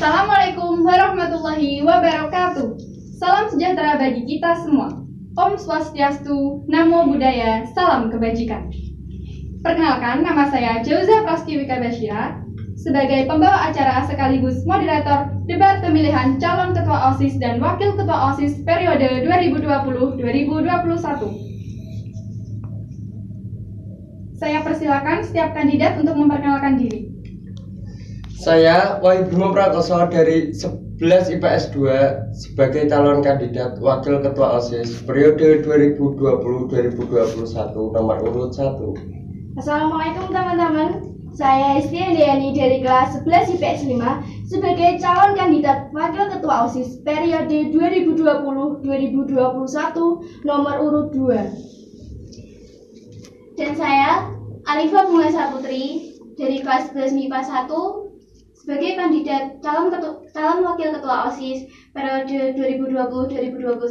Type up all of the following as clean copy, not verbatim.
Assalamualaikum warahmatullahi wabarakatuh. Salam sejahtera bagi kita semua. Om Swastiastu, Namo Buddhaya, salam kebajikan. Perkenalkan, nama saya Jauza Prastiwika Basyira sebagai pembawa acara sekaligus moderator debat pemilihan calon ketua OSIS dan wakil ketua OSIS periode 2020-2021. Saya persilakan setiap kandidat untuk memperkenalkan diri. Saya Wahyu Bimo Prakoso dari 11 IPS 2 sebagai calon kandidat wakil ketua OSIS periode 2020-2021 nomor urut 1. Assalamualaikum teman-teman. Saya Esti Andayani dari kelas 11 IPS 5 sebagai calon kandidat wakil ketua OSIS periode 2020-2021 nomor urut 2. Dan saya Alifa Bunga Saputri dari kelas 11 MIPA 1 sebagai kandidat calon wakil ketua OSIS periode 2020-2021.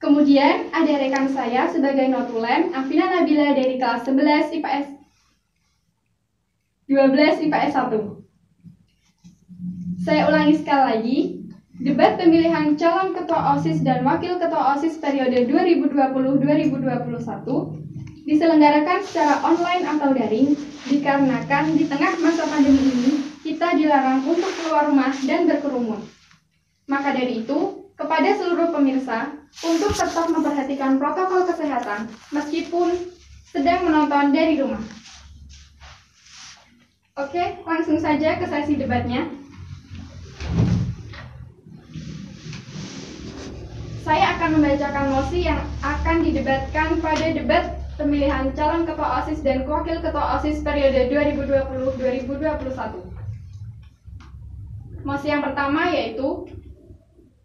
Kemudian ada rekan saya sebagai notulen, Afina Nabila dari kelas 11 IPS 12 IPS 1. Saya ulangi sekali lagi, debat pemilihan calon ketua OSIS dan wakil ketua OSIS periode 2020-2021 diselenggarakan secara online atau daring dikarenakan di tengah masa pandemi ini kita dilarang untuk keluar rumah dan berkerumun. Maka dari itu, kepada seluruh pemirsa untuk tetap memperhatikan protokol kesehatan meskipun sedang menonton dari rumah. Oke, langsung saja ke sesi debatnya. Saya akan membacakan mosi yang akan didebatkan pada debat pemilihan calon ketua OSIS dan wakil ketua OSIS periode 2020-2021. Mosi yang pertama yaitu,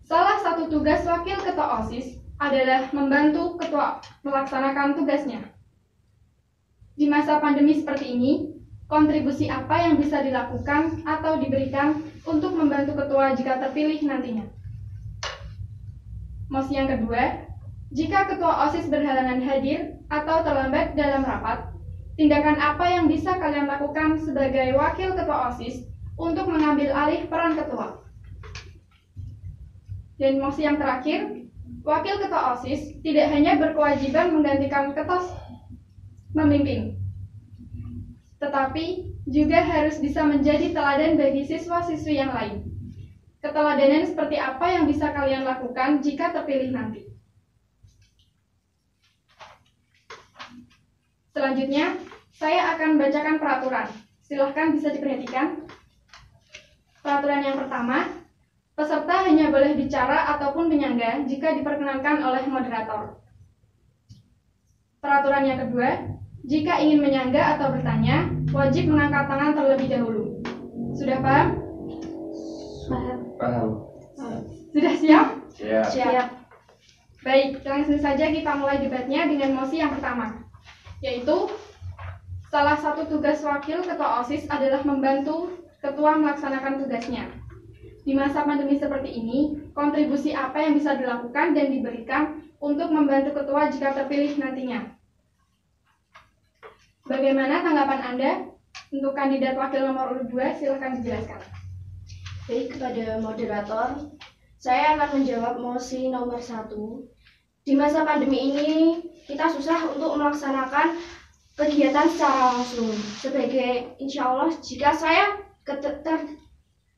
salah satu tugas wakil ketua OSIS adalah membantu ketua melaksanakan tugasnya. Di masa pandemi seperti ini, kontribusi apa yang bisa dilakukan atau diberikan untuk membantu ketua jika terpilih nantinya? Mosi yang kedua, jika ketua OSIS berhalangan hadir atau terlambat dalam rapat, tindakan apa yang bisa kalian lakukan sebagai wakil ketua OSIS untuk mengambil alih peran ketua? Dan mosi yang terakhir, wakil ketua OSIS tidak hanya berkewajiban menggantikan ketua memimpin, tetapi juga harus bisa menjadi teladan bagi siswa-siswi yang lain. Keteladanan seperti apa yang bisa kalian lakukan jika terpilih nanti? Selanjutnya, saya akan membacakan peraturan. Silahkan bisa diperhatikan. Peraturan yang pertama, peserta hanya boleh bicara ataupun menyangga jika diperkenankan oleh moderator. Peraturan yang kedua, jika ingin menyangga atau bertanya, wajib mengangkat tangan terlebih dahulu. Sudah paham? Paham. Sudah siap? Siap. Baik, langsung saja kita mulai debatnya dengan mosi yang pertama, yaitu salah satu tugas wakil ketua OSIS adalah membantu ketua melaksanakan tugasnya. Di masa pandemi seperti ini, kontribusi apa yang bisa dilakukan dan diberikan untuk membantu ketua jika terpilih nantinya? Bagaimana tanggapan Anda untuk kandidat wakil nomor urut 2? Silahkan dijelaskan. Baik, kepada moderator, saya akan menjawab mosi nomor 1. Di masa pandemi ini, kita susah untuk melaksanakan kegiatan secara langsung. Sebagai insya Allah, jika saya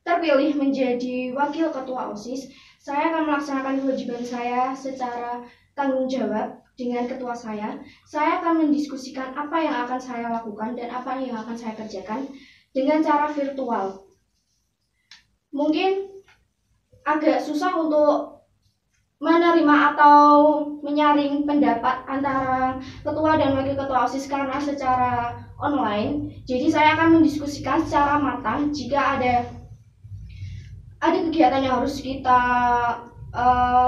terpilih menjadi wakil ketua OSIS, saya akan melaksanakan kewajiban saya secara tanggung jawab dengan ketua saya. Saya akan mendiskusikan apa yang akan saya lakukan dan apa yang akan saya kerjakan dengan cara virtual. Mungkin agak susah untuk menerima atau menyaring pendapat antara ketua dan wakil ketua OSIS karena secara online. Jadi saya akan mendiskusikan secara matang jika ada kegiatan yang harus kita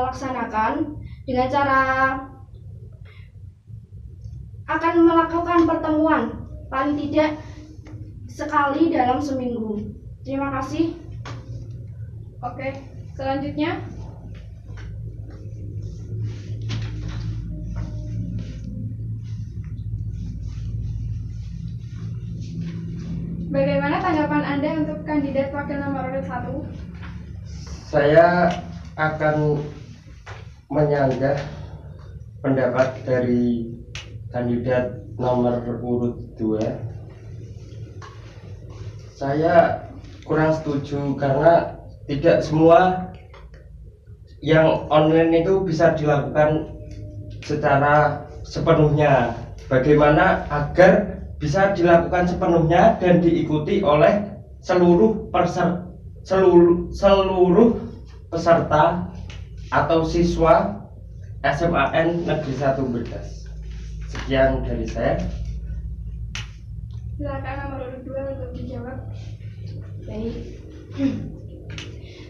laksanakan dengan cara akan melakukan pertemuan paling tidak sekali dalam seminggu. Terima kasih. Oke, selanjutnya. Bagaimana tanggapan Anda untuk kandidat wakil nomor urut 1? Saya akan menyanggah pendapat dari kandidat nomor urut 2. Saya kurang setuju karena tidak semua yang online itu bisa dilakukan secara sepenuhnya. Bagaimana agar bisa dilakukan sepenuhnya dan diikuti oleh seluruh peserta atau siswa SMAN Negeri 1 Bergas. Sekian dari saya. Silakan nomor urut 2 untuk dijawab. Baik.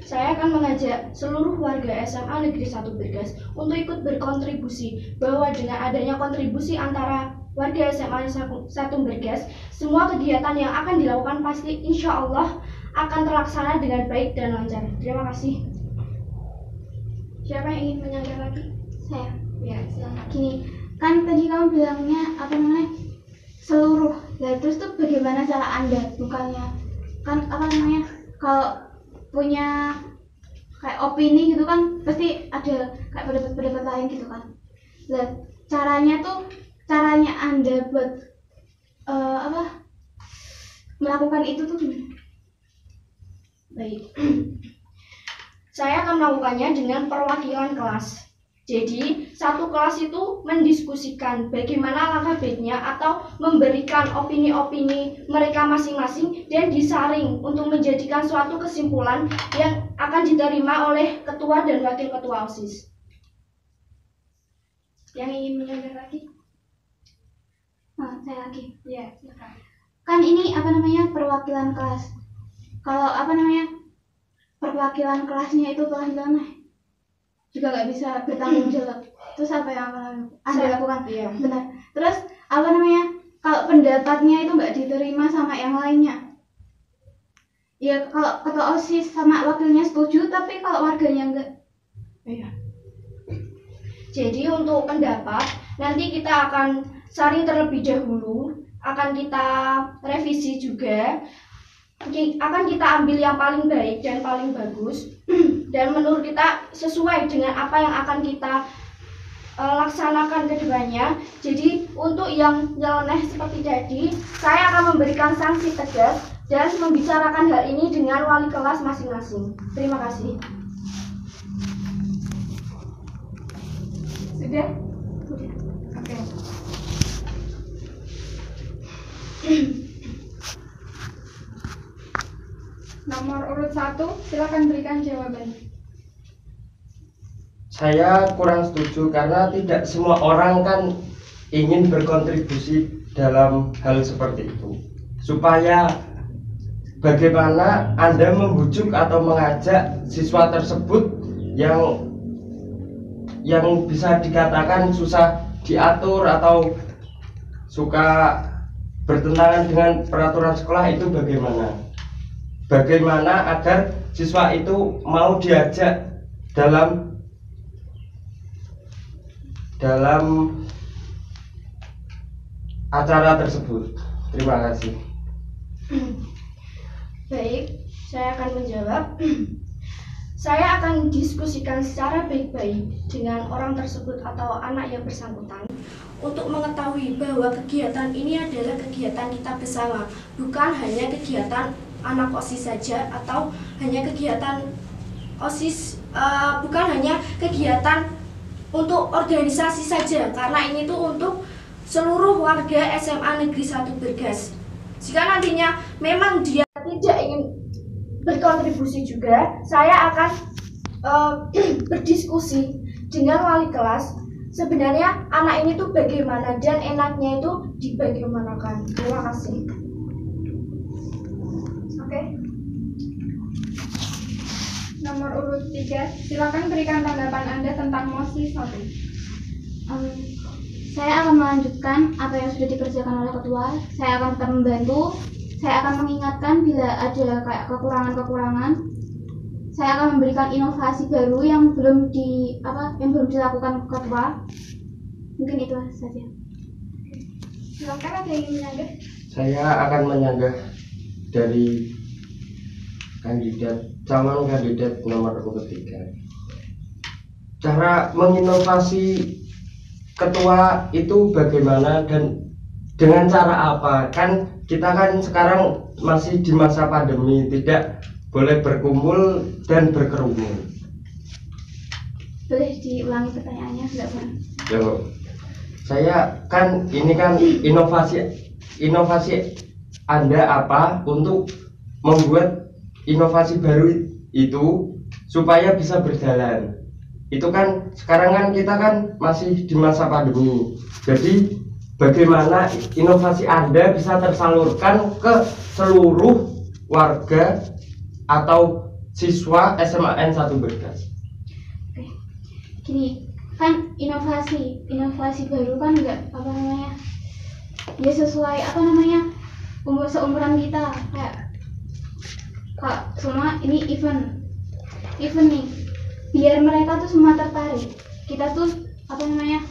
Saya akan mengajak seluruh warga SMA Negeri 1 Bergas untuk ikut berkontribusi, bahwa dengan adanya kontribusi antara warga SMA 1 Bergas, semua kegiatan yang akan dilakukan pasti insya Allah akan terlaksana dengan baik dan lancar. Terima kasih. Siapa yang ingin menyanggah lagi? Saya. Ya, silakan. Gini, kan tadi kamu bilangnya apa namanya? Seluruh. Lah terus tuh bagaimana cara Anda? Bukannya kan apa namanya? Kalau punya kayak opini gitu kan pasti ada kayak pendapat-pendapat lain gitu kan. Lah caranya Anda buat melakukan itu tuh gimana? Baik. Saya akan melakukannya dengan perwakilan kelas. Jadi, satu kelas itu mendiskusikan bagaimana langkah baiknya atau memberikan opini-opini mereka masing-masing dan disaring untuk menjadikan suatu kesimpulan yang akan diterima oleh ketua dan wakil ketua OSIS. Yang ingin menyanggah lagi? Nah, saya lagi. Ya, silakan. Kan ini apa namanya perwakilan kelas. Kalau apa namanya perwakilan kelasnya itu pelan-pelan juga nggak bisa bertanggung jawab. Terus apa yang akan Anda lakukan? Iya. Benar. Terus apa namanya kalau pendapatnya itu nggak diterima sama yang lainnya? Ya kalau ketua OSIS sama wakilnya setuju, tapi kalau warganya enggak. Iya. Jadi untuk pendapat nanti kita akan saring terlebih dahulu, akan kita revisi juga, akan kita ambil yang paling baik dan paling bagus dan menurut kita sesuai dengan apa yang akan kita laksanakan ke depannya. Jadi untuk yang nyeleneh seperti tadi, saya akan memberikan sanksi tegas dan membicarakan hal ini dengan wali kelas masing-masing. Terima kasih. Sudah? Sudah. Oke. Nomor urut 1, silakan berikan jawaban. Saya kurang setuju karena tidak semua orang kan ingin berkontribusi dalam hal seperti itu. Supaya bagaimana Anda membujuk atau mengajak siswa tersebut yang bisa dikatakan susah diatur atau suka bertentangan dengan peraturan sekolah itu bagaimana? Bagaimana agar siswa itu mau diajak dalam acara tersebut. Terima kasih. Baik, saya akan menjawab. Saya akan diskusikan secara baik-baik dengan orang tersebut atau anak yang bersangkutan untuk mengetahui bahwa kegiatan ini adalah kegiatan kita bersama, bukan hanya kegiatan anak OSIS saja atau hanya kegiatan OSIS, bukan hanya kegiatan untuk organisasi saja, karena ini tuh untuk seluruh warga SMA Negeri 1 Bergas. Jika nantinya memang dia tidak ingin berkontribusi juga, saya akan berdiskusi dengan wali kelas. Sebenarnya anak ini tuh bagaimana dan enaknya itu dibagaimanakan. Terima kasih. Oke. Nomor urut 3, silakan berikan tanggapan Anda tentang mosi 1. Saya akan melanjutkan apa yang sudah dikerjakan oleh ketua. Saya akan tetap membantu. Saya akan mengingatkan bila ada kayak kekurangan-kekurangan. Saya akan memberikan inovasi baru yang belum dilakukan ketua. Mungkin itu saja. Silakan, ada yang ingin menyanggah? Saya akan menyanggah dari calon kandidat nomor urut 3. Cara menginovasi ketua itu bagaimana dan dengan cara apa? Kan kita kan sekarang masih di masa pandemi, tidak boleh berkumpul dan berkerumun. Boleh diulangi pertanyaannya, enggak, Bang? Loh, saya kan ini kan inovasi Anda apa untuk membuat inovasi baru itu supaya bisa berjalan. Itu kan sekarang kan kita kan masih di masa pandemi. Jadi bagaimana inovasi Anda bisa tersalurkan ke seluruh warga atau siswa SMA N1 Bergas? Oke. Gini, kan inovasi baru kan enggak apa namanya? Ya sesuai apa namanya? Seumuran kita, kayak Kak, semua ini event nih. Biar mereka tuh semua tertarik. Kita tuh apa namanya?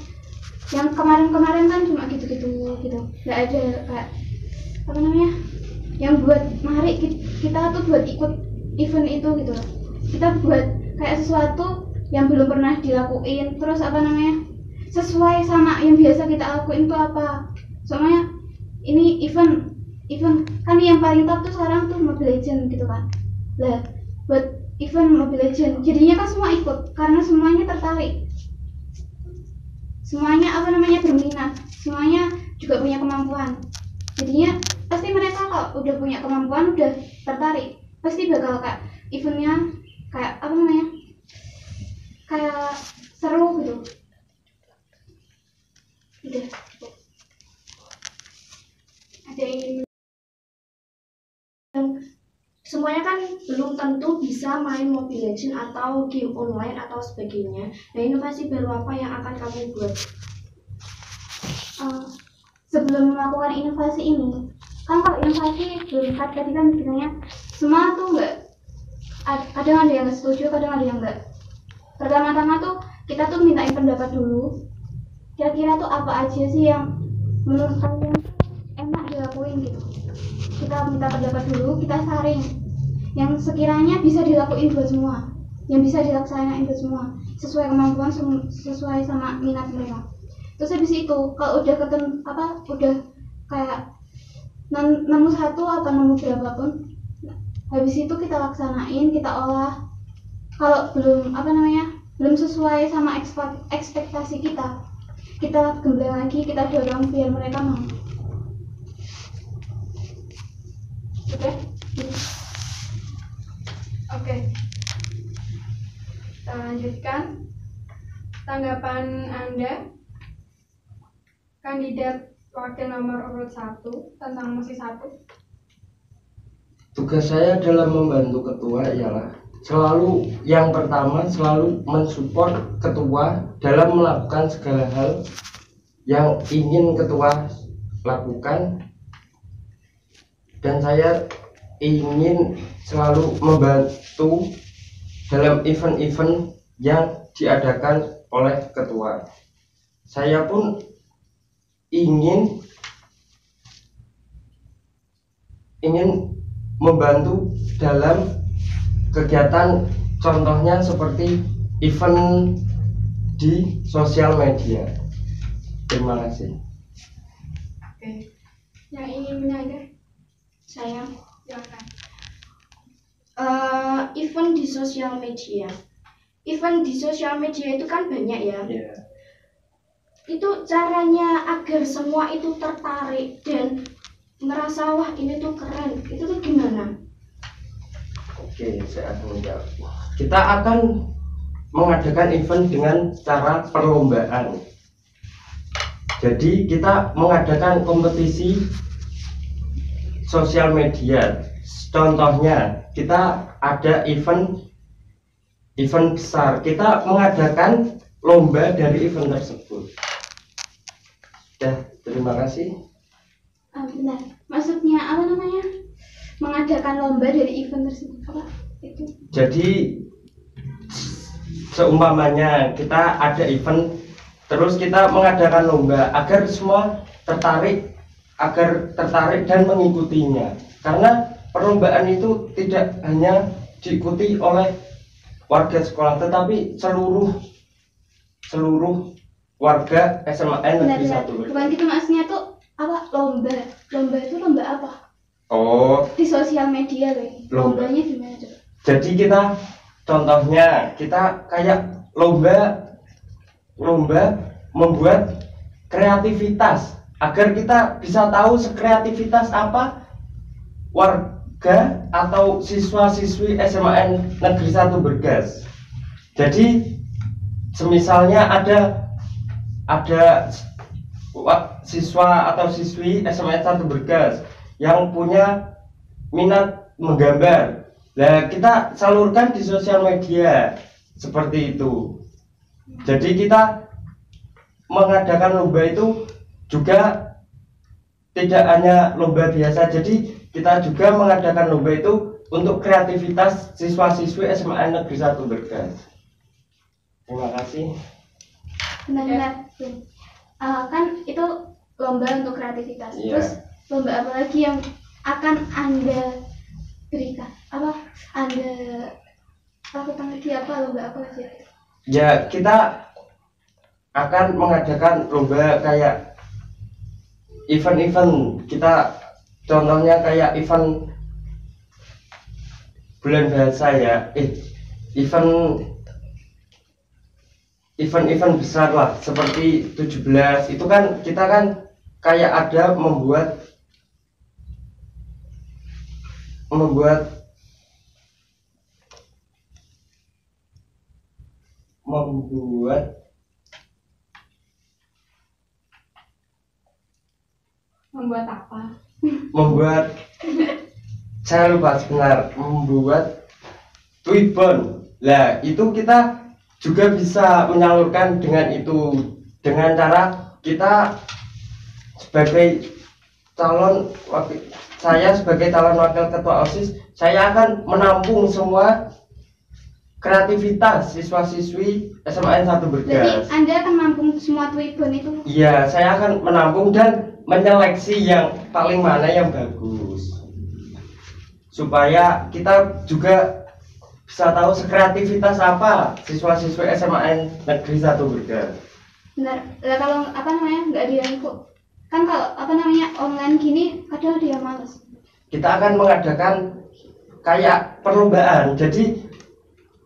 Yang kemarin kan cuma gitu. Enggak ada kayak apa namanya? Yang buat mari kita tuh buat ikut event itu gitu loh. Kita buat kayak sesuatu yang belum pernah dilakuin, terus apa namanya, sesuai sama yang biasa kita lakuin tuh apa. Soalnya ini event kan yang paling top tuh sekarang tuh Mobile Legends gitu kan. Lah buat event Mobile Legends jadinya kan semua ikut karena semuanya tertarik, semuanya apa namanya berminat, semuanya juga punya kemampuan. Jadinya pasti mereka kalau udah punya kemampuan, udah tertarik, pasti bakal kayak eventnya kayak apa namanya, kayak seru gitu. Udah. Ada yang Semuanya kan belum tentu bisa main Mobile Legends atau game online atau sebagainya. Nah, inovasi baru apa yang akan kamu buat? Sebelum melakukan inovasi ini, kan kalau inovasi belum tadi kan bilangnya semua tuh enggak, kadang ada yang setuju, kadang ada yang enggak. Pertama-tama tuh kita tuh mintain pendapat dulu, kira-kira tuh apa aja sih yang menurut kalian enak dilakuin gitu. Kita minta pendapat dulu, kita saring yang sekiranya bisa dilakuin buat semua, yang bisa dilaksanain buat semua, sesuai kemampuan, sesuai sama minat mereka. Terus habis itu kalau udah udah kayak nemu satu apa nemu berapapun, habis itu kita laksanain, kita olah. Kalau belum belum sesuai sama ekspektasi kita gembleng lagi, kita dorong biar mereka mau. Oke. Kita lanjutkan. Tanggapan Anda, kandidat wakil nomor urut 1 tentang mosi 1. Tugas saya dalam membantu ketua ialah yang pertama selalu mensupport ketua dalam melakukan segala hal yang ingin ketua lakukan, dan saya ingin selalu membantu dalam event-event yang diadakan oleh ketua. Saya pun ingin membantu dalam kegiatan, contohnya seperti event di sosial media. Terima kasih. Oke. Yang ingin menyanyi, Saya silakan. event di sosial media. Event di sosial media itu kan banyak ya. Yeah. Itu caranya agar semua itu tertarik dan merasa wah ini tuh keren. Itu tuh gimana? Oke, saya akan menjawab. Kita akan mengadakan event dengan cara perlombaan. Jadi kita mengadakan kompetisi sosial media. Contohnya kita ada event besar, kita mengadakan lomba dari event tersebut. Terima kasih. Benar. Maksudnya apa namanya? Mengadakan lomba dari event tersebut apa? Itu. Jadi seumpamanya kita ada event, terus kita mengadakan lomba agar semua tertarik dan mengikutinya. Karena perlombaan itu tidak hanya diikuti oleh warga sekolah, tetapi seluruh warga SMAN Negeri 1. Bukan gitu maksudnya tuh apa lomba itu lomba apa? Oh, Di sosial media loh. Lomba. Lombanya gimana coba? jadi kita contohnya kita kayak lomba membuat kreativitas agar kita bisa tahu sekreativitas apa warga atau siswa-siswi SMAN Negeri 1 Bergas. Jadi semisalnya ada siswa atau siswi SMAN 1 Bergas yang punya minat menggambar. Nah, kita salurkan di sosial media seperti itu. Jadi kita mengadakan lomba itu juga tidak hanya lomba biasa. Jadi kita juga mengadakan lomba itu untuk kreativitas siswa-siswi SMAN Negeri 1 Bergas. Terima kasih. Benar-benar. Kan itu lomba untuk kreativitas. Iya. Terus lomba apa lagi yang akan Anda berikan? Anda lakukan lagi lomba apa lagi? Ya, kita akan mengadakan lomba kayak event-event. Kita contohnya kayak event bulan bahasa ya. Event besar lah seperti 17 itu kan kita kan kayak ada membuat apa? membuat saya lupa sebentar, membuat tweetbon. Lah itu kita juga bisa menyalurkan dengan itu, dengan cara kita sebagai sebagai calon wakil ketua OSIS, saya akan menampung semua kreativitas siswa-siswi SMAN 1 Jadi Bergas. Anda akan menampung semua tweetbon itu? Iya, saya akan menampung dan menyeleksi yang paling mana yang bagus, supaya kita juga bisa tahu sekreativitas apa siswa-siswi SMAN Negeri 1 Bergas. Benar. Lah kalau nggak ada yang ikut, kan kalau online gini kadang ada yang males. Kita akan mengadakan kayak perlombaan, jadi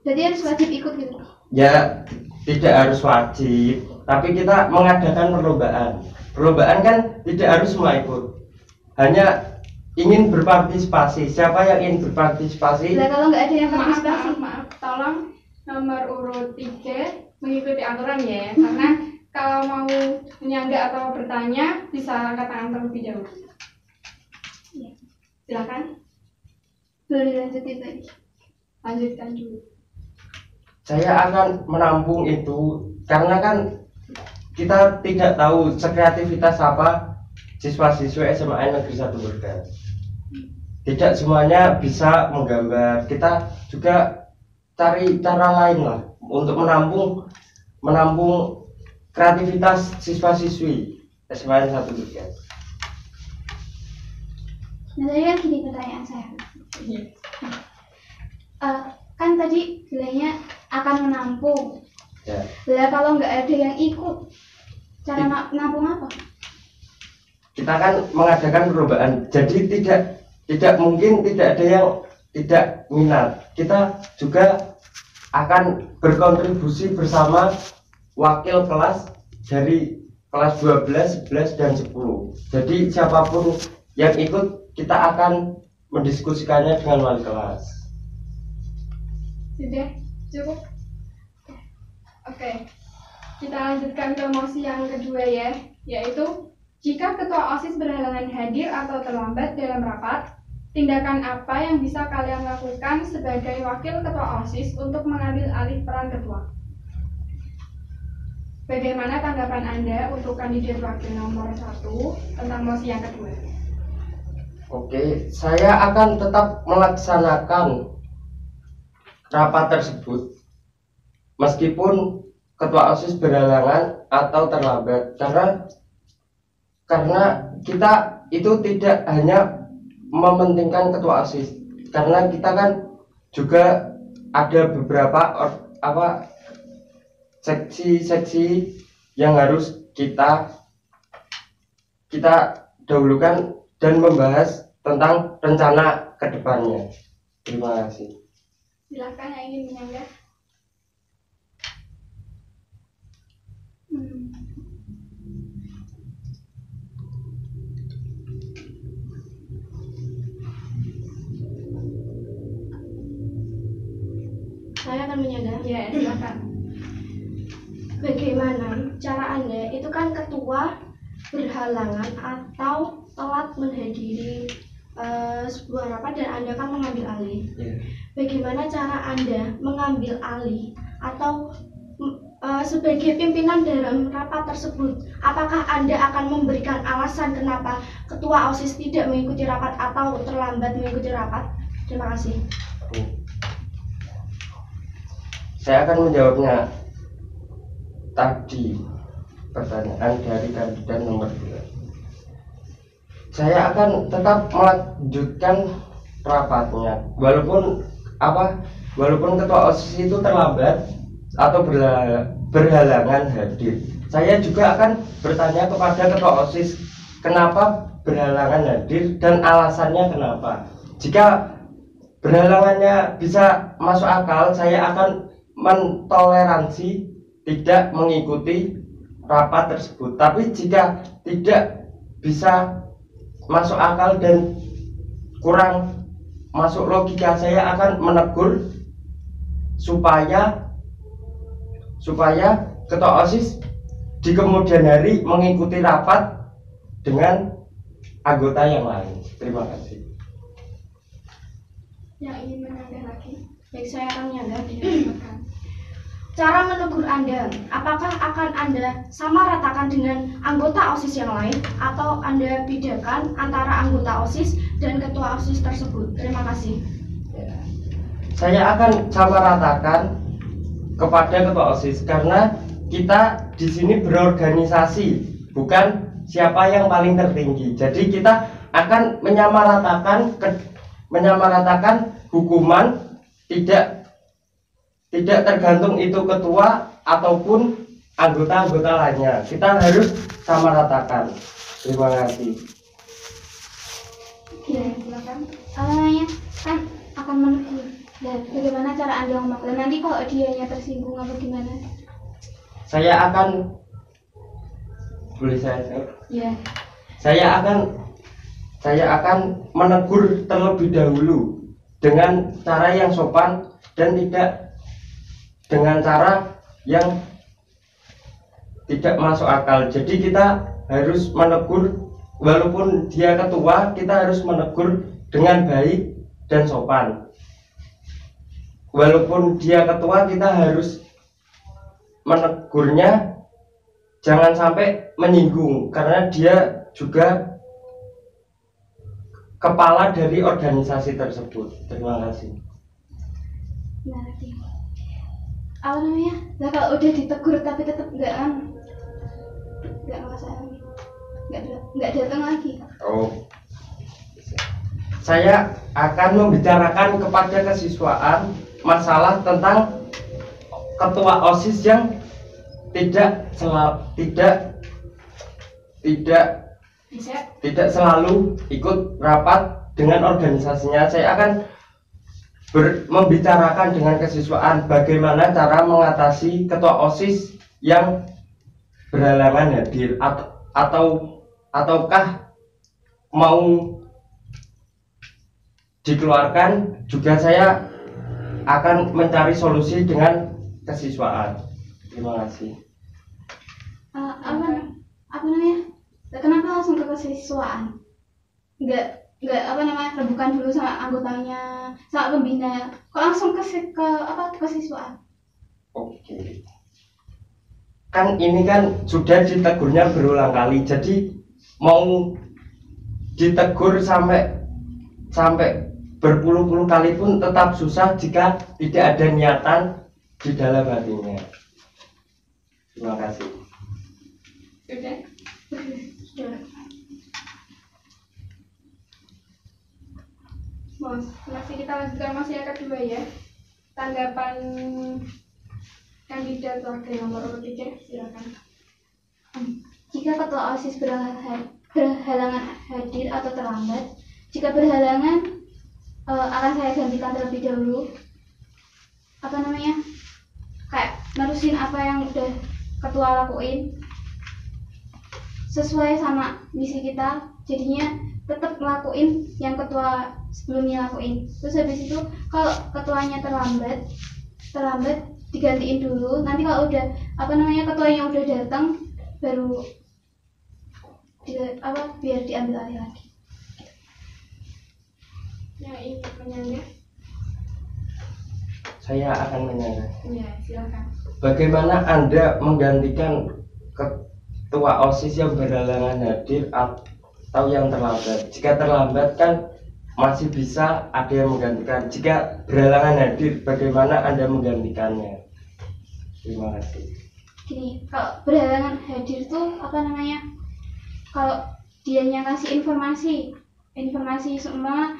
harus wajib ikut gitu. ya tidak harus wajib, tapi kita mengadakan perlombaan. Perlombaan kan tidak harus semua ikut, hanya ingin berpartisipasi. Siapa yang ingin berpartisipasi? Lah kalau nggak ada yang partisipasi, Maaf, tolong nomor urut 3 mengikuti aturan ya, karena kalau mau menyanggah atau bertanya bisa angkat tangan terlebih dahulu. Ya. Silakan, boleh dilanjutin lagi. lanjutkan dulu. Saya akan menampung itu karena kan kita tidak tahu sekreativitas apa siswa-siswa SMAN Negeri 1 Bergas. Tidak semuanya bisa menggambar. Kita juga cari cara lain lah untuk menampung kreativitas siswa-siswi SMAN 1 Bergas. Nah tadi kan gini pertanyaan saya. Iya. Kan tadi bilangnya akan menampung. Ya. Lah kalau nggak ada yang ikut, cara nampung apa? Kita akan mengadakan perlombaan. Jadi tidak mungkin tidak ada yang tidak minat. Kita juga akan berkontribusi bersama wakil kelas dari kelas 12, 11 dan 10. Jadi siapapun yang ikut kita akan mendiskusikannya dengan wali kelas. Sudah cukup. Oke, kita lanjutkan ke mosi yang kedua ya, yaitu jika ketua OSIS berhalangan hadir atau terlambat dalam rapat, tindakan apa yang bisa kalian lakukan sebagai wakil ketua OSIS untuk mengambil alih peran ketua? Bagaimana tanggapan Anda untuk kandidat wakil nomor 1 tentang mosi yang kedua? Oke, saya akan tetap melaksanakan rapat tersebut meskipun ketua OSIS berhalangan atau terlambat, karena kita itu tidak hanya mementingkan ketua OSIS, karena kita kan juga ada beberapa seksi-seksi yang harus kita dahulukan dan membahas tentang rencana ke depannya. Terima kasih. Silakan yang ingin menyanggah. Saya akan menyanggah. Ya, silakan. Bagaimana cara Anda, itu kan ketua berhalangan atau telat menghadiri sebuah rapat dan Anda kan mengambil alih. Bagaimana cara Anda mengambil alih atau sebagai pimpinan dalam rapat tersebut, apakah Anda akan memberikan alasan kenapa ketua OSIS tidak mengikuti rapat atau terlambat mengikuti rapat? Terima kasih. Saya akan menjawabnya tadi pertanyaan dari kandidat nomor 2. Saya akan tetap melanjutkan rapatnya walaupun ketua OSIS itu terlambat atau berhalangan hadir. Saya juga akan bertanya kepada ketua OSIS kenapa berhalangan hadir dan alasannya kenapa. Jika berhalangannya bisa masuk akal, saya akan mentoleransi tidak mengikuti rapat tersebut. Tapi jika tidak bisa masuk akal dan kurang masuk logika, saya akan menegur supaya ketua OSIS di kemudian hari mengikuti rapat dengan anggota yang lain. Terima kasih. Yang ingin menyanggah lagi. Baik, saya akan menyanggah. Cara menegur Anda, apakah akan Anda sama ratakan dengan anggota OSIS yang lain atau Anda bedakan antara anggota OSIS dan ketua OSIS tersebut? Terima kasih. Saya akan sama ratakan kepada ketua OSIS karena kita di sini berorganisasi, bukan siapa yang paling tertinggi. Jadi kita akan menyamaratakan hukuman, tidak tergantung itu ketua ataupun anggota-anggota lainnya. Kita harus sama ratakan. Terima kasih. Ya, silakan. Namanya kan akan menegur. Dan bagaimana cara Anda ngomong? Dan nanti kalau dianya tersinggung apa gimana? Saya akan boleh saya jawab? Ya. Saya akan menegur terlebih dahulu dengan cara yang sopan dan tidak dengan cara yang tidak masuk akal. Jadi kita harus menegur, walaupun dia ketua, kita harus menegur dengan baik dan sopan. Walaupun dia ketua, kita harus menegurnya jangan sampai menyinggung, karena dia juga kepala dari organisasi tersebut. Terima kasih. Nah, lagi. Apa namanya? Nah, kalau udah ditegur tapi tetap nggak datang lagi. Oh, saya akan membicarakan kepada kesiswaan masalah tentang ketua OSIS yang tidak selalu ikut rapat dengan organisasinya. Saya akan membicarakan dengan kesiswaan bagaimana cara mengatasi ketua OSIS yang berhalangan hadir ataukah mau dikeluarkan. Juga saya akan mencari solusi dengan kesiswaan. Terima kasih. Apa namanya? Kenapa langsung ke kesiswaan? Enggak rebukan dulu sama anggotanya, sama pembina. Kok langsung ke kesiswaan? Oke. Kan ini kan sudah ditegurnya berulang kali. Jadi mau ditegur sampai berpuluh-puluh kali pun tetap susah jika tidak ada niatan di dalam hatinya. Terima kasih. Sudah. Mas, masih kita lanjutkan masih yang kedua ya. Tanggapan kandidat wakil nomor 3, silakan. Jika ketua OSIS berhalangan hadir atau terlambat, jika berhalangan akan saya gantikan terlebih dahulu. Kayak nerusin apa yang udah ketua lakuin sesuai sama misi kita, jadinya tetap ngelakuin yang ketua sebelumnya lakuin. Terus habis itu kalau ketuanya terlambat digantiin dulu. Nanti kalau udah ketuanya udah datang baru biar diambil alih lagi. Yang ingin menyanggah? Saya akan menyanggah. Iya, silakan. Bagaimana Anda menggantikan ketua OSIS yang berhalangan hadir atau yang terlambat? Jika terlambat kan masih bisa ada yang menggantikan. Jika berhalangan hadir, bagaimana Anda menggantikannya? Terima kasih. Gini, kalau berhalangan hadir tuh kalau dianya kasih informasi semua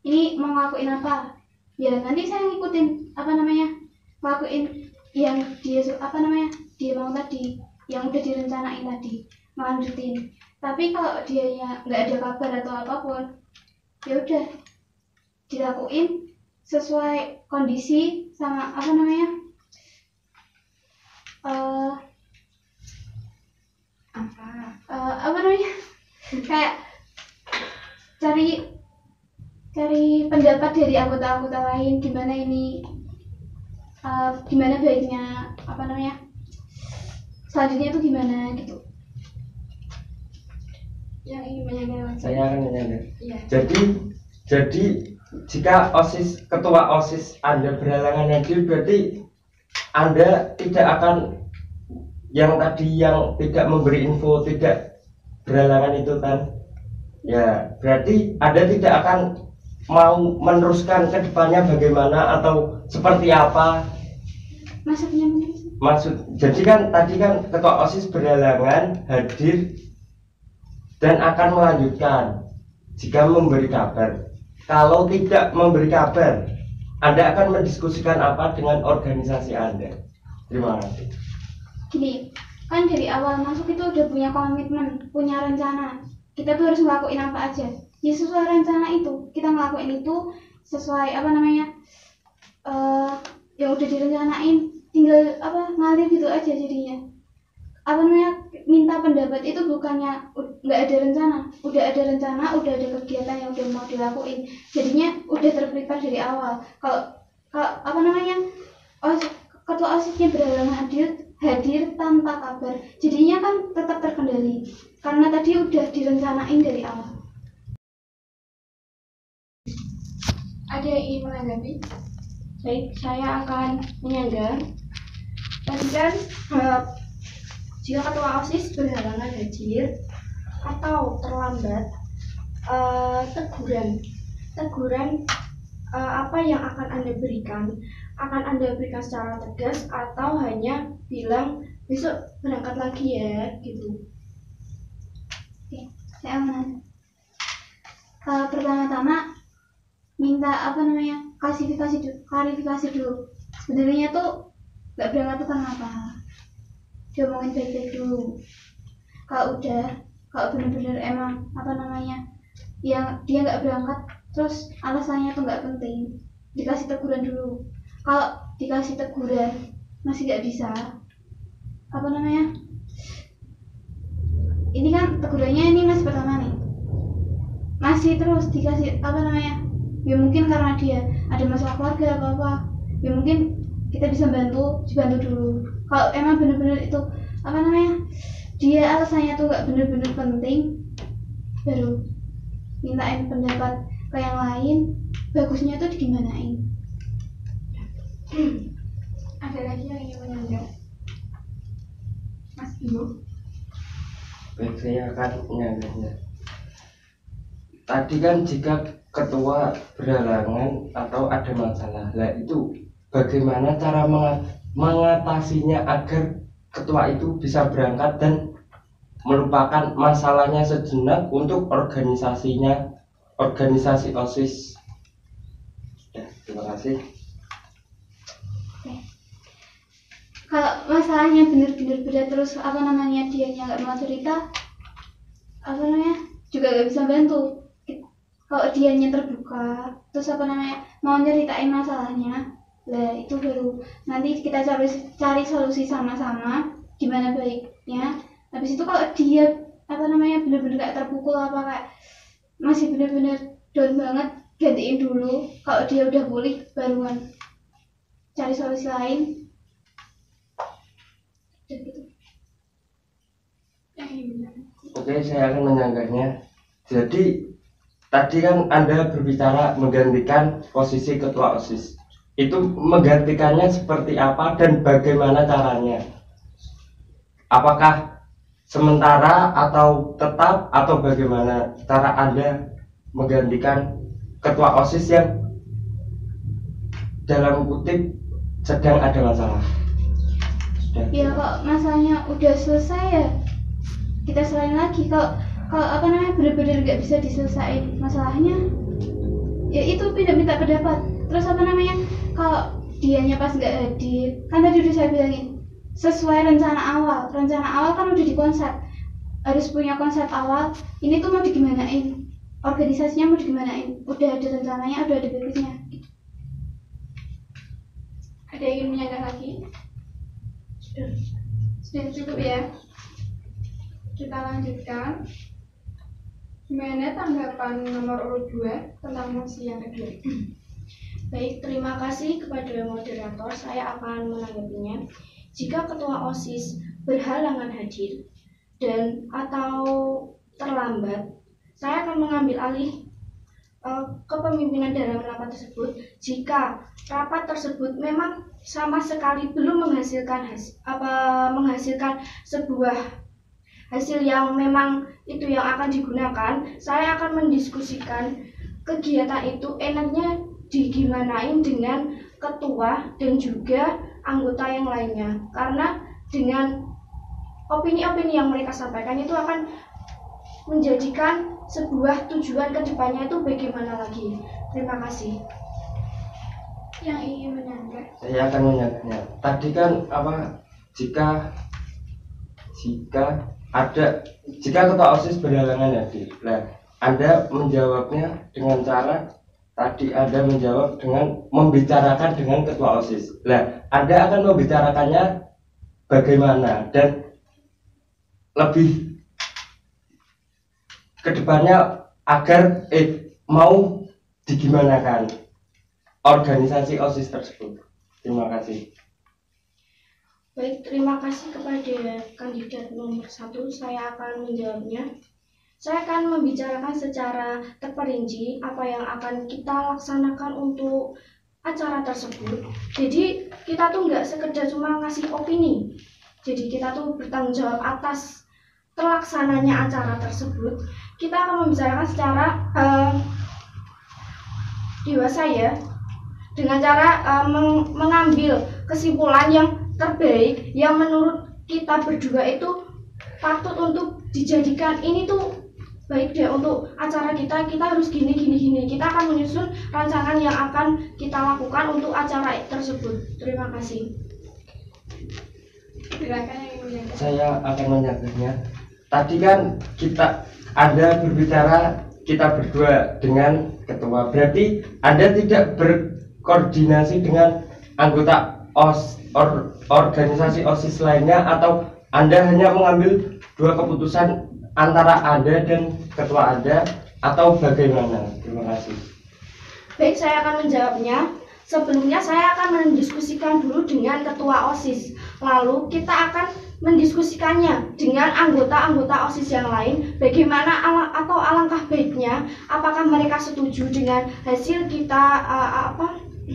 ini mau ngelakuin apa, ya nanti saya ngikutin ngelakuin yang dia dia mau tadi, yang udah direncanain tadi, melanjutin. Tapi kalau dianya nggak ada kabar atau apapun, ya udah dilakuin sesuai kondisi sama kayak cari pendapat dari anggota-anggota lain gimana ini, gimana baiknya selanjutnya itu gimana gitu. Yang ingin menyanggah? Saya akan menyanggah. Iya. Jadi jika ketua OSIS Anda berhalangan hadir, berarti Anda tidak akan yang tidak memberi info, tidak berhalangan itu kan, ya berarti Anda tidak akan mau meneruskan ke depannya bagaimana atau seperti apa jadi kan tadi kan ketua OSIS berhalangan hadir dan akan melanjutkan jika memberi kabar. Kalau tidak memberi kabar, Anda akan mendiskusikan apa dengan organisasi Anda? Terima kasih. Gini, kan dari awal masuk itu udah punya komitmen, punya rencana. Kita tuh harus ngelakuin apa aja. Ya sesuai rencana itu. Kita ngelakuin itu sesuai yang udah direncanain. Tinggal ngalir gitu aja jadinya. Minta pendapat itu bukannya nggak ada rencana. Udah ada rencana, udah ada kegiatan yang udah mau dilakuin. Jadinya udah terprepare dari awal. Kalau ketua OSISnya berhalangan hadir tanpa kabar, jadinya kan tetap terkendali karena tadi udah direncanain dari awal. Ada yang ingin menanggapi? Baik, saya akan menyanggah. Tadi kan jika ketua OSIS berhalangan hadir atau terlambat, teguran apa yang akan Anda berikan? Akan Anda berikan secara tegas atau hanya bilang besok berangkat lagi ya gitu? Oke, saya aman. Pertama-tama minta klarifikasi dulu. Sebenarnya tuh nggak berangkat tuh karena apa? Diomongin baik-baik dulu. Kalau benar-benar emang yang dia nggak berangkat, terus alasannya tuh nggak penting, dikasih teguran dulu. Kalau dikasih teguran masih nggak bisa, ini kan tegurannya ini masih pertama nih, masih terus dikasih ya mungkin karena dia ada masalah keluarga atau apa, ya mungkin kita bisa dibantu dulu. Kalau emang benar-benar itu dia alasannya tuh nggak benar-benar penting, baru mintain pendapat ke yang lain, bagusnya tuh digimanain. Ada lagi yang ingin menyanggah? Mas Ibu? Baik, saya akan menyanggahnya. Tadi kan jika ketua berhalangan atau ada masalah, lah itu bagaimana cara mengatasinya agar ketua itu bisa berangkat dan melupakan masalahnya sejenak untuk organisasi OSIS Terima kasih. Kalau masalahnya bener-bener berat terus dianya nggak mau cerita, juga nggak bisa bantu. Kalau dianya terbuka terus mau nyeritain masalahnya, lah itu baru nanti kita cari solusi sama-sama gimana baiknya. Habis itu kalau dia bener-bener kayak terpukul kayak masih bener-bener down banget, gantiin dulu. Kalau dia udah pulih baruan cari solusi lain. Oke, saya akan menyanggahnya. Jadi tadi kan Anda berbicara menggantikan posisi ketua OSIS. Itu menggantikannya seperti apa dan bagaimana caranya? Apakah sementara atau tetap atau bagaimana cara Anda menggantikan ketua OSIS yang dalam kutip sedang ada masalah? Ya kalau masalahnya udah selesai ya kita selain lagi. Kalau benar-benar nggak bisa diselesain masalahnya, ya itu minta pendapat. Terus kalau dianya pas nggak hadir, kan tadi udah saya bilangin sesuai rencana awal kan udah di konsep, harus punya konsep awal. Ini tuh mau digimanain, organisasinya mau digimanain, udah ada rencananya, udah ada bibitnya. Ada yang ingin menyanggah lagi? Sudah cukup ya. Kita lanjutkan. Gimana tanggapan nomor urut 2 tentang mosi yang kedua? Baik, terima kasih kepada moderator. Saya akan menanggapinya. Jika ketua OSIS berhalangan hadir dan atau terlambat, saya akan mengambil alih kepemimpinan dalam rapat tersebut. Jika rapat tersebut memang sama sekali belum menghasilkan sebuah hasil yang memang itu yang akan digunakan, saya akan mendiskusikan kegiatan itu enaknya digimanain dengan ketua dan juga anggota yang lainnya, karena dengan opini-opini yang mereka sampaikan itu akan menjadikan sebuah tujuan kedepannya itu bagaimana lagi. Terima kasih. Yang ingin menyanggah? Saya akan menyanggahnya. Tadi kan jika ketua OSIS berhalangan hadir, Anda menjawabnya dengan cara tadi Anda menjawab dengan membicarakan dengan ketua OSIS. Anda akan membicarakannya bagaimana dan lebih kedepannya agar mau digimanakan organisasi OSIS tersebut. Terima kasih. Baik, terima kasih kepada kandidat nomor 1. Saya akan menjawabnya. Saya akan membicarakan secara terperinci apa yang akan kita laksanakan untuk acara tersebut. Jadi kita tuh nggak sekedar cuma ngasih opini. Jadi kita tuh bertanggung jawab atas terlaksananya acara tersebut. Kita akan membicarakan secara dewasa ya, dengan cara mengambil kesimpulan yang terbaik yang menurut kita berdua itu patut untuk dijadikan. Ini tuh baik deh untuk acara kita harus gini. Kita akan menyusun rancangan yang akan kita lakukan untuk acara tersebut. Terima kasih. Silakan yang ingin menyanggah. Saya akan menyanggahnya. Tadi kan Anda berbicara kita berdua dengan ketua, berarti Anda tidak berkoordinasi dengan anggota organisasi OSIS lainnya, atau Anda hanya mengambil dua keputusan antara Anda dan ketua Anda, atau bagaimana? Terima kasih. Baik, saya akan menjawabnya. Sebelumnya saya akan mendiskusikan dulu dengan ketua OSIS, lalu kita akan mendiskusikannya dengan anggota-anggota OSIS yang lain, bagaimana atau alangkah baiknya, apakah mereka setuju dengan hasil kita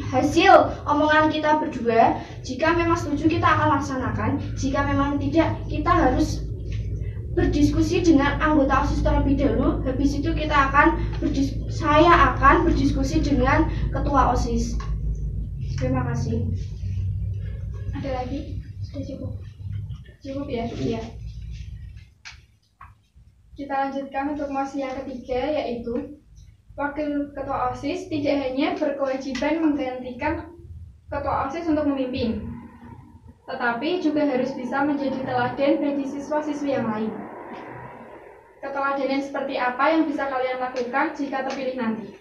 hasil omongan kita berdua. Jika memang setuju kita akan laksanakan, jika memang tidak kita harus berdiskusi dengan anggota OSIS terlebih dahulu. Habis itu saya akan berdiskusi dengan ketua OSIS. Terima kasih. Ada lagi? Sudah cukup. Cukup ya? Iya. Kita lanjutkan untuk mosi yang ketiga, yaitu Wakil Ketua OSIS tidak hanya berkewajiban menggantikan Ketua OSIS untuk memimpin, tetapi juga harus bisa menjadi teladan bagi siswa-siswi yang lain. Keteladanan seperti apa yang bisa kalian lakukan jika terpilih nanti?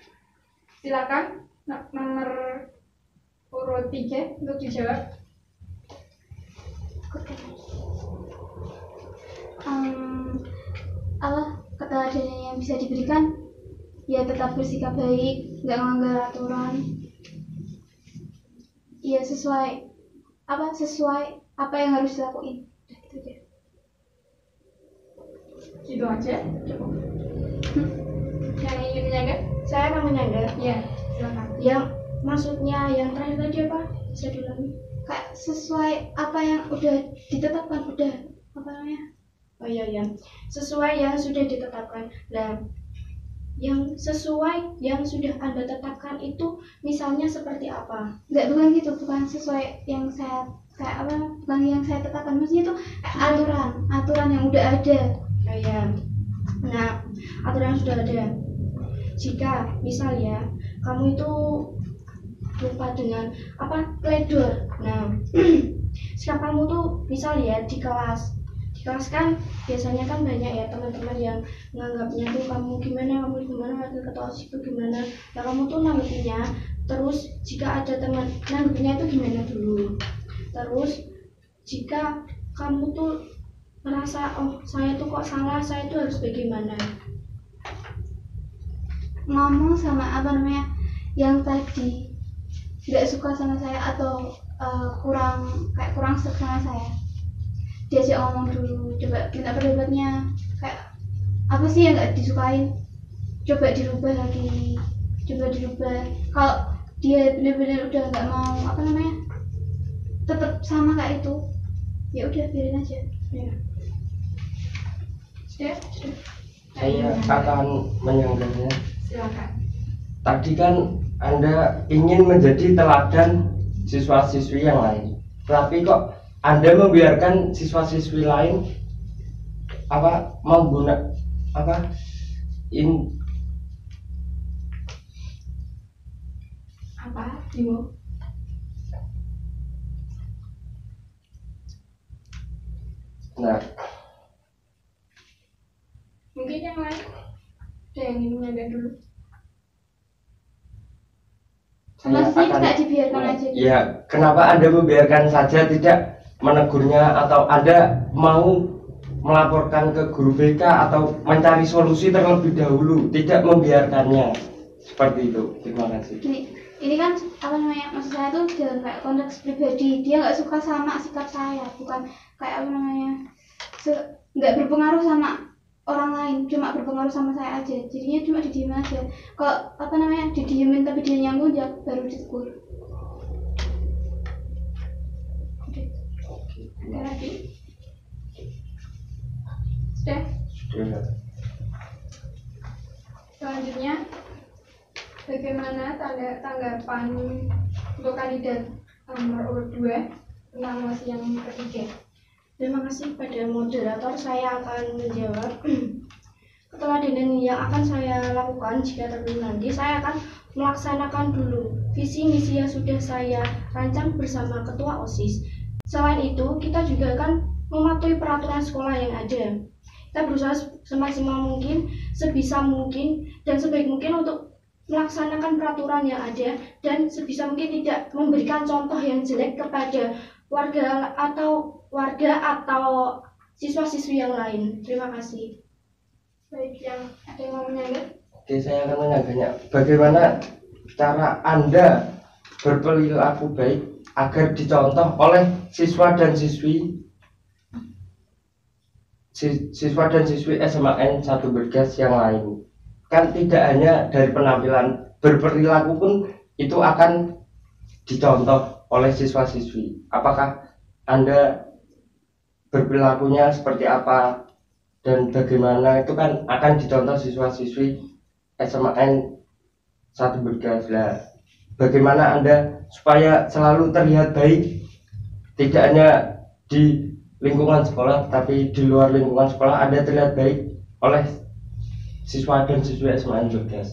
Silakan nomor urut 3 untuk dijawab. Keteladanan yang bisa diberikan ya tetap bersikap baik, nggak melanggar aturan, ya sesuai apa yang harus dilakuin. Gitu aja. Gitu aja. Cukup. Yang ingin menyanggah? Saya akan menyanggah. Ya, silakan. Yang maksudnya yang terakhir tadi apa? Bisa diulangi? Kayak sesuai apa yang udah ditetapkan, udah apa namanya? Oh iya, sesuai yang sudah ditetapkan. Nah, yang sesuai yang sudah Anda tetapkan itu misalnya seperti apa? Bukan gitu, bukan sesuai yang saya bukan yang saya tetapkan, maksudnya itu aturan yang udah ada. Oh iya. Nah, aturan yang sudah ada. Jika misalnya kamu itu lupa dengan teledor. Nah, jika kamu tuh misalnya di kelas kan biasanya kan banyak ya teman-teman yang menganggapnya tuh kamu gimana wakil ketua OSIS itu gimana. Nah, kamu tuh nanggepinnya, terus jika ada teman nanggepinnya itu gimana dulu. Terus jika kamu tuh merasa oh saya tuh kok salah, saya tuh harus bagaimana? Ngomong sama yang tadi nggak suka sama saya atau kurang serak sama saya, diajak ngomong dulu, coba minta pendapatnya, kayak apa sih yang nggak disukain, coba dirubah lagi, kalau dia benar-benar udah nggak mau tetap sama kayak itu, ya udah biarin aja ya. Sudah? Saya akan menyanggahnya. Silakan. Tadi kan Anda ingin menjadi teladan siswa-siswi yang lain, tapi kok Anda membiarkan siswa-siswi lain Bingung? Nah, Mungkin yang lain ada yang ingin menyanggah dulu. Maksudnya tidak dibiarkan aja gitu. Ya, kenapa Anda membiarkan saja, tidak menegurnya, atau Anda mau melaporkan ke guru BK atau mencari solusi terlebih dahulu, tidak membiarkannya seperti itu? Terima kasih. Ini kan maksud saya tuh dalam kayak konteks pribadi, dia nggak suka sama sikap saya, bukan kayak nggak berpengaruh sama orang lain, cuma berpengaruh sama saya aja, jadinya cuma didiem aja. Kalau didiemin tapi dia nyambung ya baru ditegur. Ada lagi? Sudah? Sudah. Selanjutnya, bagaimana tanggapan untuk kandidat nomor urut 2 tentang mosi yang ketiga? Terima kasih pada moderator. Saya akan menjawab. Keteladanan yang akan saya lakukan jika terpilih nanti, saya akan melaksanakan dulu visi misi yang sudah saya rancang bersama ketua OSIS. Selain itu, kita juga akan mematuhi peraturan sekolah yang ada. Kita berusaha semaksimal mungkin, sebisa mungkin, dan sebaik mungkin untuk melaksanakan peraturan yang ada, dan sebisa mungkin tidak memberikan contoh yang jelek kepada warga atau siswa-siswi yang lain. Terima kasih. Baik, ada yang mau menyanggah? Oke, saya akan menyanggahnya. Bagaimana cara Anda berperilaku baik agar dicontoh oleh siswa dan siswi SMAN 1 Bergas yang lain? Kan tidak hanya dari penampilan, berperilaku pun itu akan dicontoh oleh siswa-siswi. Apakah Anda berperilakunya seperti apa dan bagaimana, itu kan akan dicontoh siswa-siswi SMAN 1 Bergas. Lah, bagaimana Anda supaya selalu terlihat baik, tidak hanya di lingkungan sekolah tapi di luar lingkungan sekolah Anda terlihat baik oleh siswa dan siswi SMAN Bergas?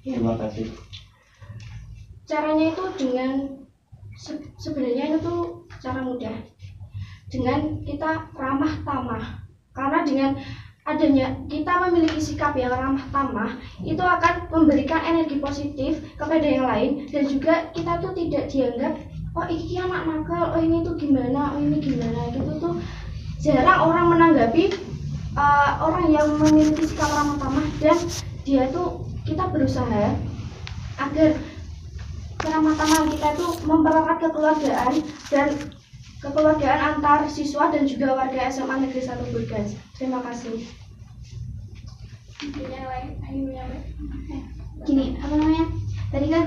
Terima kasih. Caranya itu dengan sebenarnya itu cara mudah, dengan kita ramah tamah. Karena dengan adanya kita memiliki sikap yang ramah tamah, itu akan memberikan energi positif kepada yang lain, dan juga kita tuh tidak dianggap oh ini anak nakal, oh ini tuh gimana, oh ini gimana gitu tuh. Jarang orang menanggapi orang yang memiliki sikap ramah tamah, dan dia tuh kita berusaha agar keramah tamahan kita itu mempererat kekeluargaan dan kekeluargaan antar siswa dan juga warga SMA Negeri 1 Burgas. Terima kasih. Gini, apa namanya? Tadi kan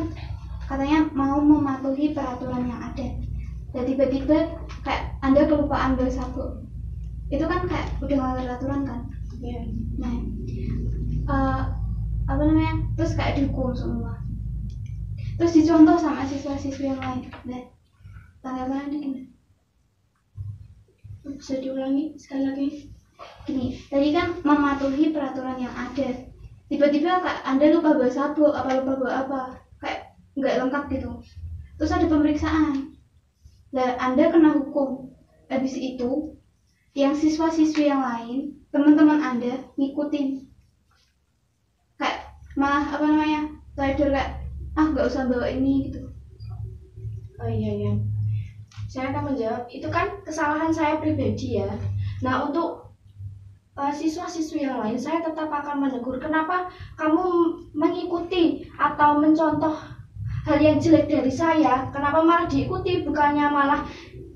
katanya mau mematuhi peraturan yang ada. Dan tiba-tiba kayak Anda kelupaan bawa sabuk. Itu kan kayak udah melanggar aturan kan? Iya. Nah, apa namanya? Terus kayak dihukum semua. Terus dicontoh sama siswa-siswi yang lain. Nah, tanggapan Anda gimana? Bisa diulangi sekali lagi? Gini, tadi kan mematuhi peraturan yang ada. Tiba-tiba kayak Anda lupa bawa sabuk, apa lupa bawa apa, kayak nggak lengkap gitu. Terus ada pemeriksaan. Nah, Anda kena hukum. Habis itu, yang siswa-siswi yang lain, teman-teman Anda ngikutin. Kayak malah apa namanya? Rider kayak nggak usah bawa ini gitu. Oh iya. Saya akan menjawab, itu kan kesalahan saya pribadi ya. Nah, untuk siswa-siswi yang lain, saya tetap akan menegur. Kenapa kamu mengikuti atau mencontoh hal yang jelek dari saya? Kenapa malah diikuti, bukannya malah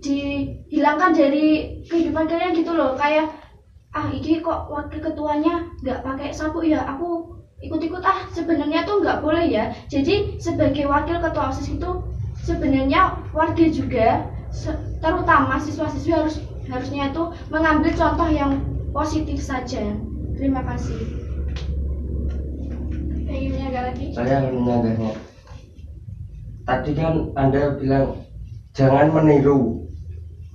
dihilangkan dari kehidupan kalian gitu loh? Kayak ini kok wakil ketuanya nggak pakai sabuk ya, aku ikut-ikut sebenarnya tuh nggak boleh ya. Jadi sebagai wakil ketua OSIS itu sebenarnya warga juga, terutama siswa-siswi harusnya itu mengambil contoh yang positif saja. Terima kasih. Ingin menyaga lagi? Saya ingin menyanggahnya. Tadi kan Anda bilang jangan meniru,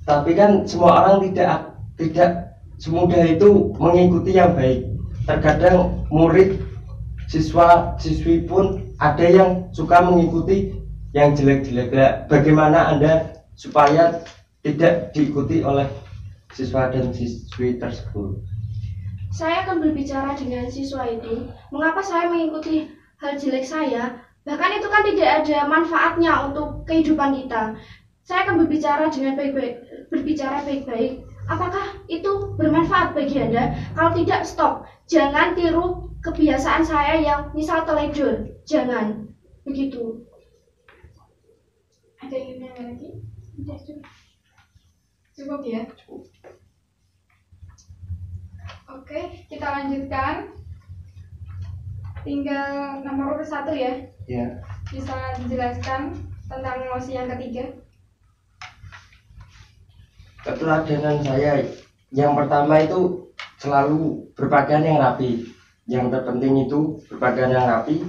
tapi kan semua orang tidak semudah itu mengikuti yang baik. Terkadang murid, siswa, siswi pun ada yang suka mengikuti yang jelek-jelek. Bagaimana Anda supaya tidak diikuti oleh siswa dan siswi tersebut? Saya akan berbicara dengan siswa itu, mengapa saya mengikuti hal jelek saya, bahkan itu kan tidak ada manfaatnya untuk kehidupan kita. Saya akan berbicara dengan baik-baik, apakah itu bermanfaat bagi Anda? Kalau tidak, stop. Jangan tiru kebiasaan saya yang misal teledor, jangan begitu. Ada yang ingin lagi? Cukup ya? Oke, kita lanjutkan. Tinggal nomor 1 ya. Ya. Bisa dijelaskan tentang mosi yang ketiga? Keteladanan saya yang pertama itu selalu berpakaian yang rapi. Yang terpenting itu berpakaian yang rapi.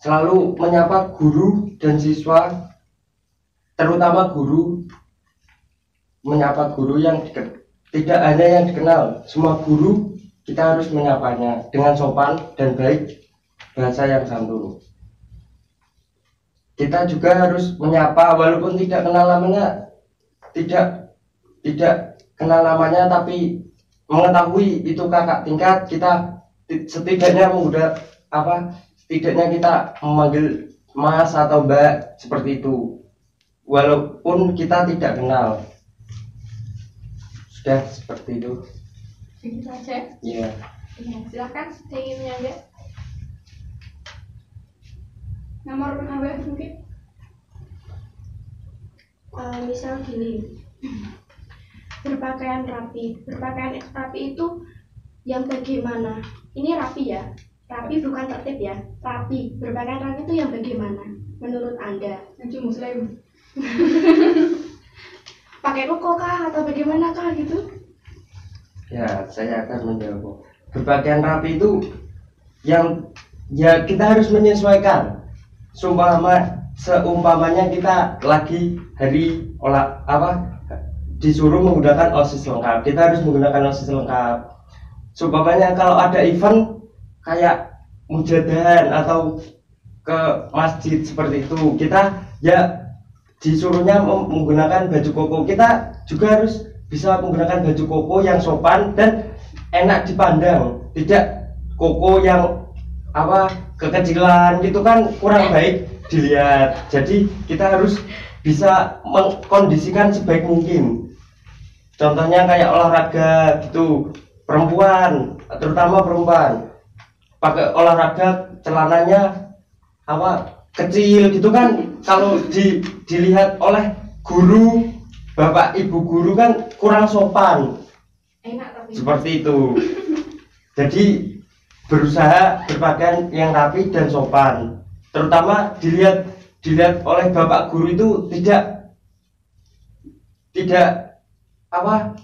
Selalu menyapa guru dan siswa, terutama guru, menyapa guru yang tidak hanya yang dikenal, semua guru kita harus menyapanya dengan sopan dan baik, bahasa yang santun. Kita juga harus menyapa walaupun tidak kenal namanya, tidak kenal namanya, tapi mengetahui itu kakak tingkat, kita setidaknya setidaknya kita memanggil mas atau mbak seperti itu, walaupun kita tidak kenal. Sudah seperti itu. Begitu saja. Iya. Ya, silakan. Ingin menyanggah. Nomor berapa mungkin? Misal gini, berpakaian rapi itu yang bagaimana? Ini rapi ya, rapi bukan tertib ya, rapi. Berpakaian rapi itu yang bagaimana menurut Anda? Yang muslim. Pakai koko kah atau bagaimana kah gitu? Ya, saya akan menjawab. Berpakaian rapi itu yang ya kita harus menyesuaikan. Seumpamanya kita lagi hari disuruh menggunakan OSIS lengkap, kita harus menggunakan OSIS lengkap. Seumpamanya kalau ada event kayak mujadan atau ke masjid seperti itu, kita ya disuruhnya menggunakan baju koko. Kita juga harus bisa menggunakan baju koko yang sopan dan enak dipandang, tidak koko yang kekecilan gitu kan kurang baik dilihat. Jadi kita harus bisa mengkondisikan sebaik mungkin. Contohnya kayak olahraga gitu, perempuan, terutama perempuan pakai olahraga celananya kecil gitu kan, kalau dilihat oleh guru, bapak ibu guru kan kurang sopan. Enak tapi. Seperti itu. Jadi berusaha berpakaian yang rapi dan sopan, terutama dilihat oleh bapak guru itu tidak apa?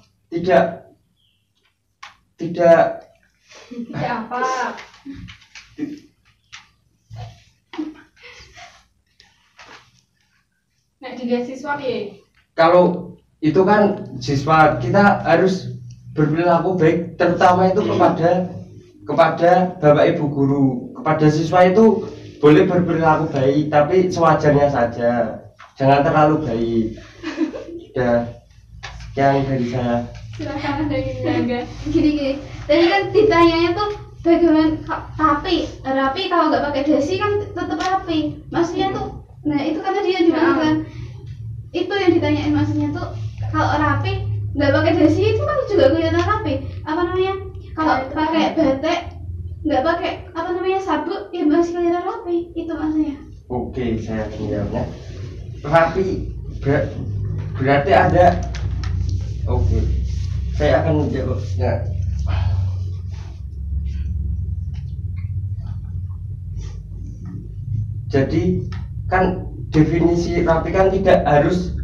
Nek dilihat siswa ya. Kalau itu kan siswa, kita harus berperilaku baik, terutama itu kepada bapak ibu guru. Kepada siswa itu boleh berperilaku baik, tapi sewajarnya saja, jangan terlalu baik. Ya, sekian dari saya. Silakan dari Naga. Gini. Tadi kan ditanyanya tuh bagaimana rapi kalau nggak pakai dasi kan tetap rapi. Maksudnya tuh, nah itu kan tadi yang dimaksudkan. Itu yang ditanyain maksudnya tuh kalau rapi nggak pakai dasi itu kan juga kelihatan rapi. Kalau pakai batik nggak pakai sabuk ya masih kelihatan rapi. Itu maksudnya. Oke, saya akan jawabnya. Rapi berarti ada. Oke, saya akan menjawabnya. Jadi kan definisi rapi kan tidak harus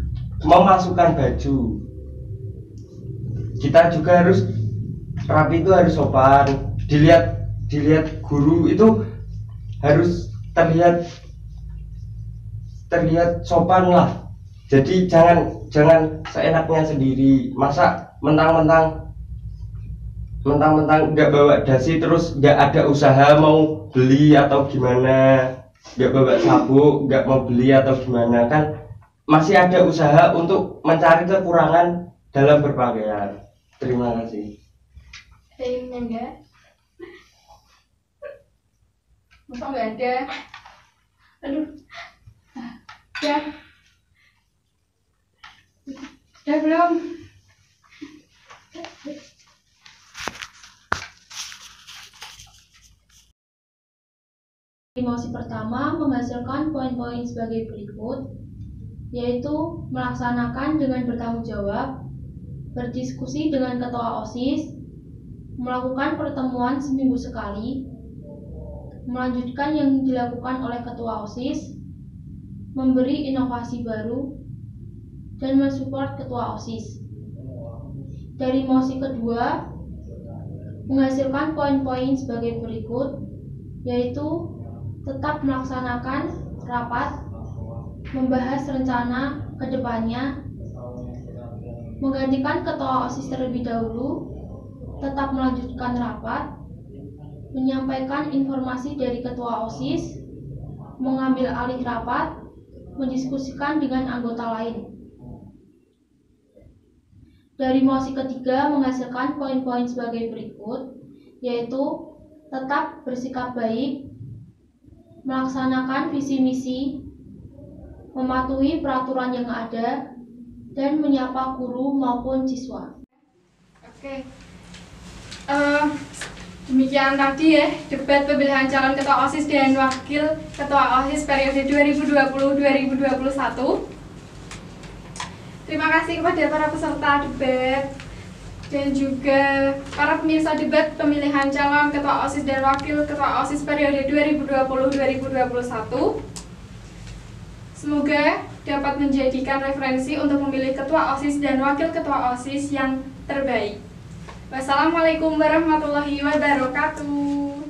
memasukkan baju. Kita juga harus rapi, itu harus sopan. Dilihat guru itu harus terlihat sopan lah. Jadi jangan seenaknya sendiri. Masa mentang-mentang nggak bawa dasi terus nggak ada usaha mau beli atau gimana, nggak bawa sabuk nggak mau beli atau gimana, kan masih ada usaha untuk mencari kekurangan dalam berpakaian. Terima kasih. Enggak. Masa nggak ada? Aduh. Ya. Sudah belum? Mosi pertama menghasilkan poin-poin sebagai berikut, yaitu melaksanakan dengan bertanggung jawab, berdiskusi dengan ketua OSIS, melakukan pertemuan seminggu sekali, melanjutkan yang dilakukan oleh ketua OSIS, memberi inovasi baru, dan mensupport ketua OSIS. Dari mosi kedua menghasilkan poin-poin sebagai berikut, yaitu tetap melaksanakan rapat, membahas rencana ke depannya, menggantikan ketua OSIS terlebih dahulu, tetap melanjutkan rapat, menyampaikan informasi dari ketua OSIS, mengambil alih rapat, mendiskusikan dengan anggota lain. Dari mosi ketiga menghasilkan poin-poin sebagai berikut, yaitu tetap bersikap baik, melaksanakan visi misi, mematuhi peraturan yang ada, dan menyapa guru maupun siswa. Oke. Demikian tadi ya debat pemilihan calon ketua OSIS dan wakil ketua OSIS periode 2020-2021. Terima kasih kepada para peserta debat dan juga para pemirsa debat pemilihan calon ketua OSIS dan wakil ketua OSIS periode 2020-2021. Semoga dapat menjadikan referensi untuk memilih ketua OSIS dan wakil ketua OSIS yang terbaik. Wassalamualaikum warahmatullahi wabarakatuh.